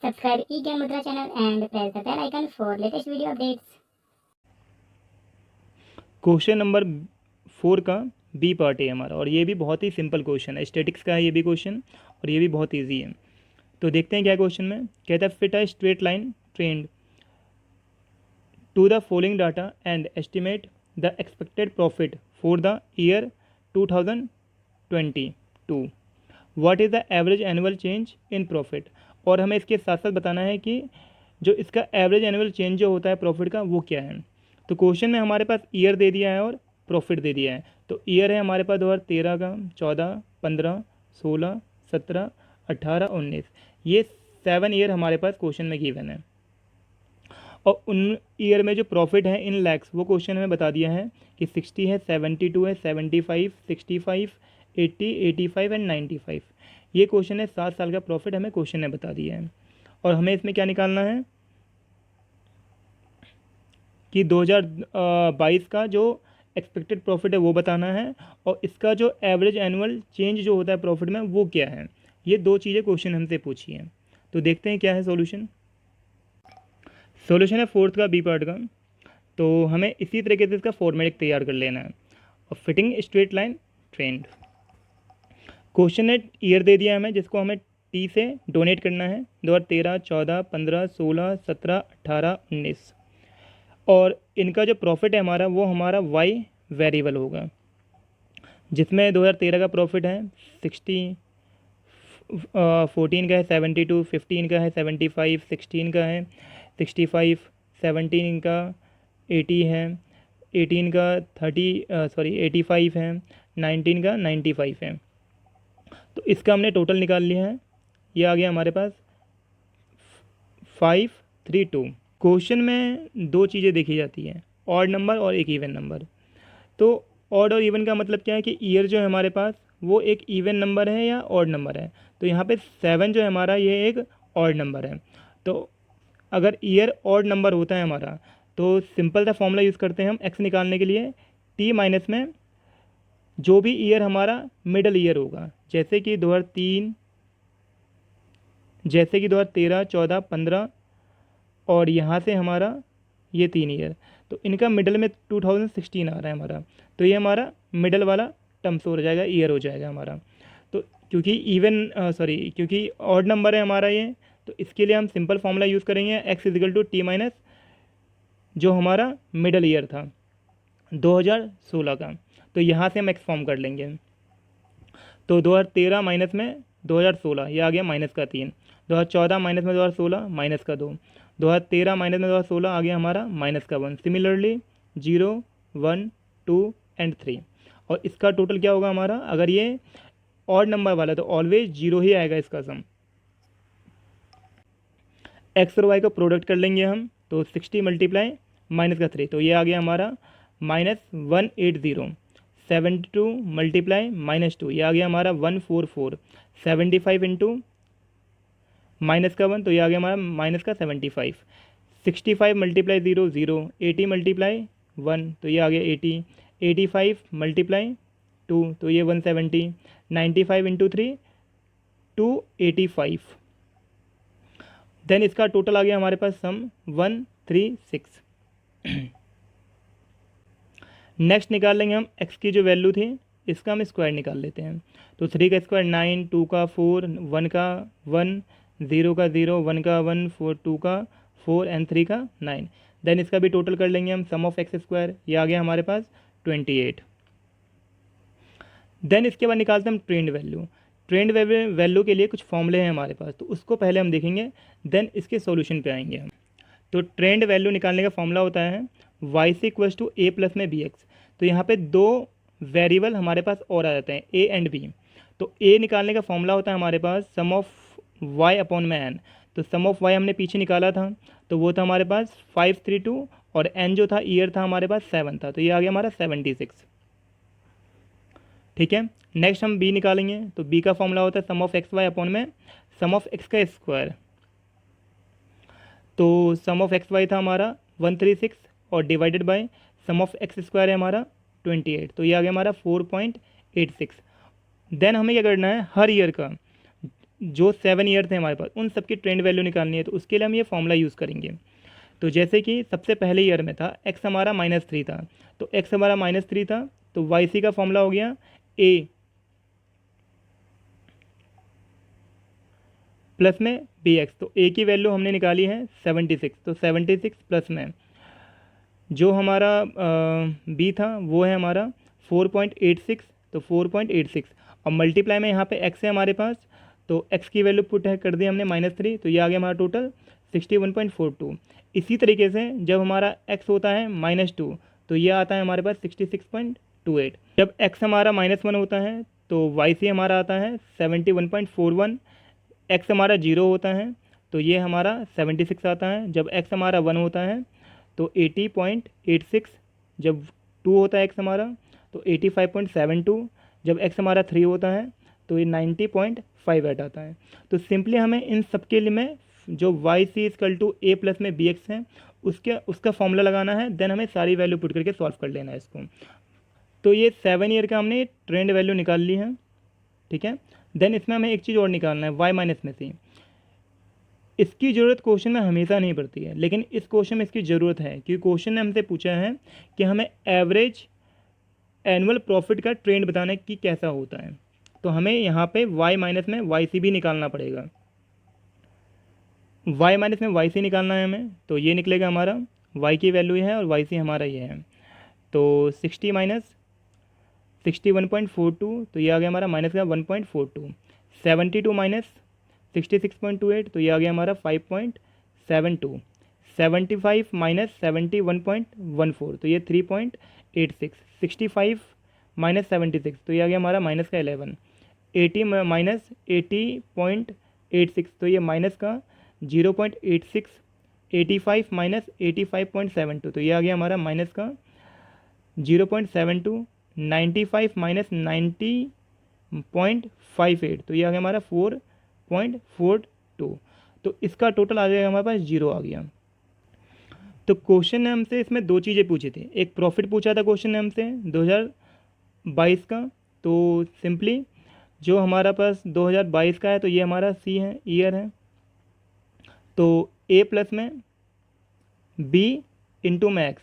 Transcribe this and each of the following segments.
Subscribe eGyan Mudra channel and press the bell icon for latest video updates. Question number 4 का B part है हमारा, और ये भी बहुत ही सिंपल क्वेश्चन है। स्टैटिक्स का है ये भी क्वेश्चन, और ये भी बहुत इजी है। तो देखते हैं क्या क्वेश्चन में कहता है। Fit a straight line trend to the following data and estimate the expected profit for the year 2022। What is the average annual change in profit. और हमें इसके साथ साथ बताना है कि जो इसका एवरेज एनुअल चेंज जो होता है प्रॉफिट का वो क्या है। तो क्वेश्चन में हमारे पास ईयर दे दिया है और प्रॉफिट दे दिया है। तो ईयर है हमारे पास 2013 का, 14, 15, 16, 17, 18, 19, ये 7 ईयर हमारे पास क्वेश्चन में गिवन है। और उन ईयर में जो प्रॉफिट है इन लैक्स वो क्वेश्चन में बता दिया है कि 60 है, 72 है, 75, 65, 80, 85 एंड 95। ये क्वेश्चन है 7 साल का प्रॉफिट हमें क्वेश्चन ने बता दिया है। और हमें इसमें क्या निकालना है कि 2022 का जो एक्सपेक्टेड प्रॉफिट है वो बताना है, और इसका जो एवरेज एनुअल चेंज जो होता है प्रॉफिट में वो क्या है। ये दो चीज़ें क्वेश्चन हमसे पूछी हैं। तो देखते हैं क्या है सॉल्यूशन। सॉल्यूशन है 4th का बी पार्ट का। तो हमें इसी तरीके से इसका फॉर्मेट तैयार कर लेना है। और fitting straight line trend, question ने ईयर दे दिया हमें जिसको हमें टी से डोनेट करना है। 2013, 14, 15, 16, 17, 18, 19। और इनका जो प्रॉफिट है हमारा वो हमारा वाई वेरिएबल होगा, जिसमें 2013 का प्रॉफिट है 60, 14 का है 72, 15 का है 75, 16 का है 65, 17 का 80 है, 18 का 85 है, 19 का 95 है। तो इसका हमने टोटल निकाल लिया है। ये आ गया हमारे पास 532। क्वेश्चन में दो चीज़ें देखी जाती हैं, ऑड नंबर और एक इवन नंबर। तो ऑड और इवन का मतलब क्या है कि ईयर जो है हमारे पास वो एक इवन नंबर है या ऑड नंबर है। तो यहाँ पे 7 जो है हमारा ये एक ऑड नंबर है। तो अगर ईयर ऑड नंबर होता है हमारा तो सिंपल सा फॉर्मूला यूज़ करते हैं हम एक्स निकालने के लिए। टी माइनस में जो भी ईयर हमारा मिडल ईयर होगा, जैसे कि 2013, 14, 15, और यहाँ से हमारा ये 3 ईयर, तो इनका मिडल में 2016 आ रहा है हमारा। तो ये हमारा मिडल वाला टर्म्स हो जाएगा, ईयर हो जाएगा हमारा। तो क्योंकि ऑड नंबर है हमारा ये, तो इसके लिए हम सिंपल फॉर्मूला यूज़ करेंगे X equal to T minus जो हमारा मिडल ईयर था 2016 का। तो यहाँ से हम एक्स फॉर्म कर लेंगे। तो 2013 माइनस में 2016, ये आ गया माइनस का 3। 2014 माइनस में 2016 माइनस का 2। 2013 माइनस में 2016 आ गया हमारा माइनस का 1। Similarly 0, 1, 2 and 3। और इसका टोटल क्या होगा हमारा, अगर ये ऑड नंबर वाला तो ऑलवेज 0 ही आएगा इसका सम। एक्स और वाई का प्रोडक्ट कर लेंगे हम, तो 60 मल्टीप्लाई माइनस का 3, तो ये आ गया हमारा -180। 72 मल्टीप्लाई -2, ये आ गया हमारा 144। 75 इंटू माइनस का 1, तो ये आ गया हमारा माइनस का 75। 65 मल्टीप्लाई 0, 0। 80 मल्टीप्लाई 1, तो ये आ गया 80। 85 मल्टीप्लाई 2, तो ये 170। 95 इंटू 3, 285। देन इसका टोटल आ गया हमारे पास सम 136। नेक्स्ट निकाल लेंगे हम एक्स की जो वैल्यू थी, इसका हम स्क्वायर निकाल लेते हैं। तो 3 का स्क्वायर 9, 2 का 4, 1 का 1, 0 का 0, 1 का 1, 4, 2 का 4 एंड 3 का 9। देन इसका भी टोटल कर लेंगे हम, सम ऑफ एक्स स्क्वायर, ये आ गया हमारे पास 28। देन इसके बाद निकालते हैं हम ट्रेंड वैल्यू। ट्रेंड वैल्यू के लिए कुछ फॉर्मूले हैं हमारे पास, तो उसको पहले हम देखेंगे, देन इसके सॉल्यूशन पे आएंगे हम। तो ट्रेंड वैल्यू निकालने का फॉर्मूला होता है वाई से इक्वल्स टू ए प्लस में बी एक्स। तो यहाँ पे दो वेरिएबल हमारे पास और आ जाते हैं, ए एंड बी। तो ए निकालने का फॉर्मूला होता है हमारे पास सम ऑफ वाई अपॉन में एन। तो सम ऑफ वाई हमने पीछे निकाला था, तो वो था हमारे पास 532, और एन जो था ईयर था हमारे पास 7 था, तो ये आ गया हमारा 76। ठीक है। नेक्स्ट हम बी निकालेंगे, तो बी का फॉर्मूला होता है sum of X Y upon में सम ऑफ एक्स का स्क्वायर। तो सम ऑफ एक्स वाई था हमारा 136, और divided by sum of X square है हमारा 28, तो ये आ गया हमारा 4.86। देन हमें क्या करना है, हर ईयर का जो 7 ईयर थे हमारे पास उन सब की ट्रेंड वैल्यू निकालनी है, तो उसके लिए हम ये फॉर्मूला यूज़ करेंगे। तो जैसे कि सबसे पहले ईयर में था एक्स हमारा -3 था, तो एक्स हमारा -3 था, तो वाई सी का फॉर्मूला हो गया ए प्लस में बी एक्स। तो ए की वैल्यू हमने निकाली है 76, तो 76 प्लस में जो हमारा बी था वो है हमारा 4.86, तो 4.86 और मल्टीप्लाई में यहाँ पे एक्स है हमारे पास, तो एक्स की वैल्यू पुट है कर दी हमने -3, तो ये आ गया हमारा टोटल 61.42। इसी तरीके से जब हमारा एक्स होता है -2, तो ये आता है हमारे पास 66.28। जब एक्स हमारा -1 होता है तो वाई सी हमारा आता है 71.41। एक्स हमारा 0 होता है तो ये हमारा 76 आता है। जब एक्स हमारा 1 होता है तो 80.86। जब 2 होता है एक्स हमारा तो 85.72। जब एक्स हमारा 3 होता है तो ये 90.58 आता है। तो सिंपली हमें इन सब के लिए में जो Y C equal to A plus में बी एक्स है उसका फॉर्मूला लगाना है, देन हमें सारी वैल्यू पुट करके सॉल्व कर लेना है इसको। तो ये 7 ईयर का हमने ट्रेंड वैल्यू निकाल ली है, ठीक है। देन इसमें हमें एक चीज़ और निकालना है, वाई माइनस में सी। इसकी ज़रूरत क्वेश्चन में हमेशा नहीं पड़ती है, लेकिन इस क्वेश्चन में इसकी ज़रूरत है क्योंकि क्वेश्चन ने हमसे पूछा है कि हमें एवरेज एनुअल प्रॉफिट का ट्रेंड बताना कि कैसा होता है। तो हमें यहाँ पे y माइनस में वाई सी भी निकालना पड़ेगा। y माइनस में वाई सी निकालना है हमें, तो ये निकलेगा हमारा y की वैल्यू है और वाई सी हमारा ये है, तो 60 माइनस 61.42, तो ये आ गया हमारा माइनस का 1.42। 72 माइनस 66.28, तो ये आ गया हमारा 5.72। 75 माइनस 71.14, तो ये 3.86। 65 माइनस 76, तो ये आ गया हमारा माइनस का 11। 80 माइनस 80.86, तो ये माइनस का 0.86। 85 माइनस 85.72, तो ये आ गया हमारा माइनस का 0.72। 95 माइनस 90.58, तो ये आ गया हमारा 4.42। तो इसका टोटल आ जाएगा हमारे पास 0 आ गया। तो क्वेश्चन ने हमसे इसमें दो चीज़ें पूछी थी, एक प्रॉफिट पूछा था क्वेश्चन ने हमसे 2022 का। तो सिंपली जो हमारा पास 2022 का है तो ये हमारा सी है, ईयर है, तो ए प्लस में बी इंटू मैक्स।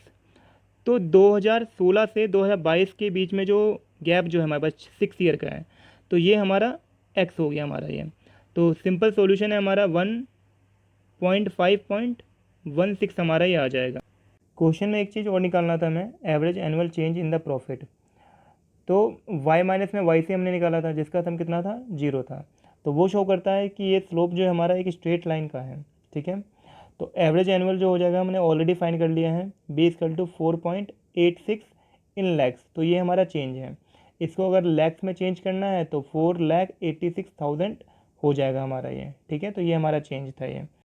तो 2016 से 2022 के बीच में जो गैप जो है हमारे पास 6 ईयर का है, तो ये हमारा एक्स हो गया हमारा ये। तो सिंपल सॉल्यूशन है हमारा 1.5.16 हमारा ये आ जाएगा। क्वेश्चन में एक चीज़ और निकालना था हमें, average annual change in the profit. तो y माइनस में वाई से हमने निकाला था जिसका सम कितना था 0 था, तो वो शो करता है कि ये स्लोप जो है हमारा एक स्ट्रेट लाइन का है, ठीक है। तो एवरेज एनुअल जो हो जाएगा हमने ऑलरेडी फाइंड कर लिया है, बी इक्वल टू 4.86 इन लैक्स, तो ये हमारा चेंज है। इसको अगर लैक्स में चेंज करना है तो 4,86,000 हो जाएगा हमारा ये, ठीक है। तो ये हमारा चेंज था ये।